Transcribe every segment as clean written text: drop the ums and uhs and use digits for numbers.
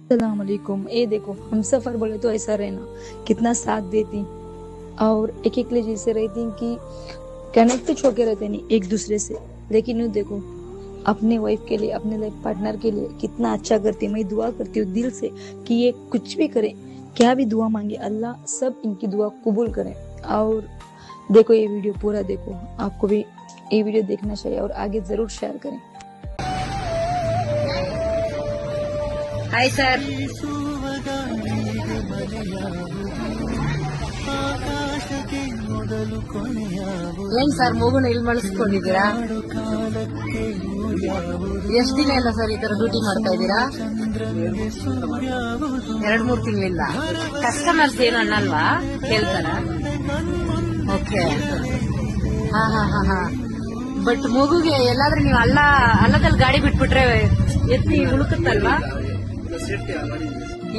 अस्सलाम वालेकुम। ये देखो हम सफर बोले तो ऐसा रहना, कितना साथ देती और एक एक लिए जैसे रहती कि कनेक्ट होके रहते नहीं एक दूसरे से। लेकिन यूँ देखो अपने वाइफ के लिए, अपने लाइफ पार्टनर के लिए कितना अच्छा करती। मैं दुआ करती हूँ दिल से कि ये कुछ भी करे, क्या भी दुआ मांगे, अल्लाह सब इनकी दुआ कबूल करे। और देखो ये वीडियो पूरा देखो, आपको भी ये वीडियो देखना चाहिए और आगे जरूर शेयर करें। ಹಾಯ್ ಸರ್, ಏನ್ ಸರ್ ಮಗುನ ಇಲ್ಲಿ ಮಳಿಸ್ಕೊಂಡಿದ್ದೀರಾ? ಎಷ್ಟ್ ದಿನ ಇಲ್ಲ ಸರ್ ಈ ತರ ಡ್ಯೂಟಿ ಮಾಡ್ತಾ ಇದ್ದೀರಾ? 2-3 ತಿಂಗಳಿಂದ. ಕಸ್ಟಮರ್ಸ್ ಏನು ಅನ್ನಲ್ವಾ, ಕೇಳ್ತಾರ? ಓಕೆ, ಹಾ ಹಾ ಹಾ ಹಾ. ಬಟ್ ಮಗುಗೆ ಎಲ್ಲಾದ್ರೂ ನೀವು ಅಲ್ಲದಲ್ಲಿ ಗಾಡಿ ಬಿಟ್ಬಿಟ್ರೆ ಎತ್ತಿ ಉಳುಕುತ್ತಲ್ವಾ?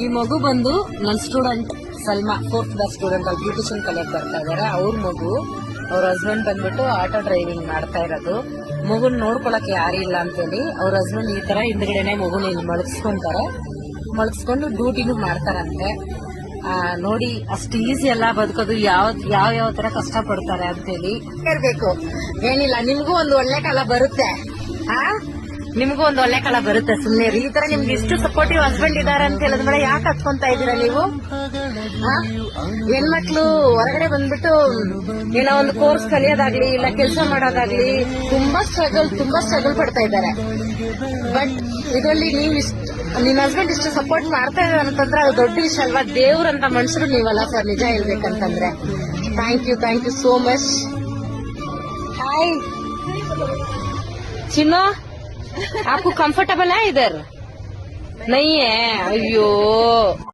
ಈ ಮಗು ಬಂದು ನನ್ನ student Salma, 4th batch student, ಅಲ್ಲಿ ಬ್ಯೂಟಿಷಿಯನ್ ಕಲಿಯಕ್ ಬರ್ತಾ ಇದಾರೆ. ಅವ್ರ ಮಗು, ಅವ್ರ ಹಸ್ಬೆಂಡ್ ಬಂದ್ಬಿಟ್ಟು ಆಟೋ ಡ್ರೈವಿಂಗ್ ಮಾಡ್ತಾ ಇರೋದು. ಮಗುನ್ ನೋಡ್ಕೊಳಕ್ ಯಾರು ಇಲ್ಲ ಅಂತೇಳಿ ಅವ್ರ ಹಸ್ಬೆಂಡ್ ಈ ತರ ಹಿಂದ್ಗಡೆನೆ ಮಗುನ ಇಲ್ಲಿ ಮಳಗಿಸ್ಕೊಂಡು ಡ್ಯೂಟಿನೂ ಮಾಡ್ತಾರಂತೆ. ನೋಡಿ ಅಷ್ಟು ಈಸಿ ಅಲ್ಲ ಬದುಕೋದು, ಯಾವ ತರ ಕಷ್ಟ ಪಡ್ತಾರೆ ಅಂತೇಳಿ ಇರ್ಬೇಕು. ಏನಿಲ್ಲ, ನಿಮ್ಗೂ ಒಂದು ಒಳ್ಳೆ ಕಾಲ ಬರುತ್ತೆ. ನಿಮ್ಗೂ ಒಂದು ಒಳ್ಳೆ ಕಾಲ ಬರುತ್ತೆ. ಸುಮ್ನೆ ಈ ತರ ನಿಮ್ಗೆ ಇಷ್ಟು ಸಪೋರ್ಟಿವ್ ಹಸ್ಬೆಂಡ್ ಇದಾರೆ ಅಂತ ಹೇಳಿದ್ಮೇಲೆ ಯಾಕೆ ಹತ್ಕೊಂತ ಇದೀರಾ ನೀವು? ಹೆಣ್ಮಕ್ಳು ಹೊರಗಡೆ ಬಂದ್ಬಿಟ್ಟು ಏನೋ ಒಂದು ಕೋರ್ಸ್ ಕಲಿಯೋದಾಗ್ಲಿ ಇಲ್ಲ ಕೆಲಸ ಮಾಡೋದಾಗ್ಲಿ ತುಂಬಾ ಸ್ಟ್ರಗಲ್ ಪಡ್ತಾ ಇದ್ದಾರೆ. ಬಟ್ ಇದರಲ್ಲಿ ನಿಮ್ ಹಸ್ಬೆಂಡ್ ಇಷ್ಟು ಸಪೋರ್ಟ್ ಮಾಡ್ತಾ ಇದಾರೆ ಅಂತಂದ್ರೆ ಅದು ದೊಡ್ಡ ವಿಷಯ ಅಲ್ವಾ? ದೇವ್ರಂತ ಮನುಷ್ಯರು ನೀವಲ್ಲ ಸರ್, ನಿಜ ಹೇಳ್ಬೇಕಂತಂದ್ರೆ. Thank you so much. Hi Chinno, आपको कंफर्टेबल है इधर? नहीं है? अयो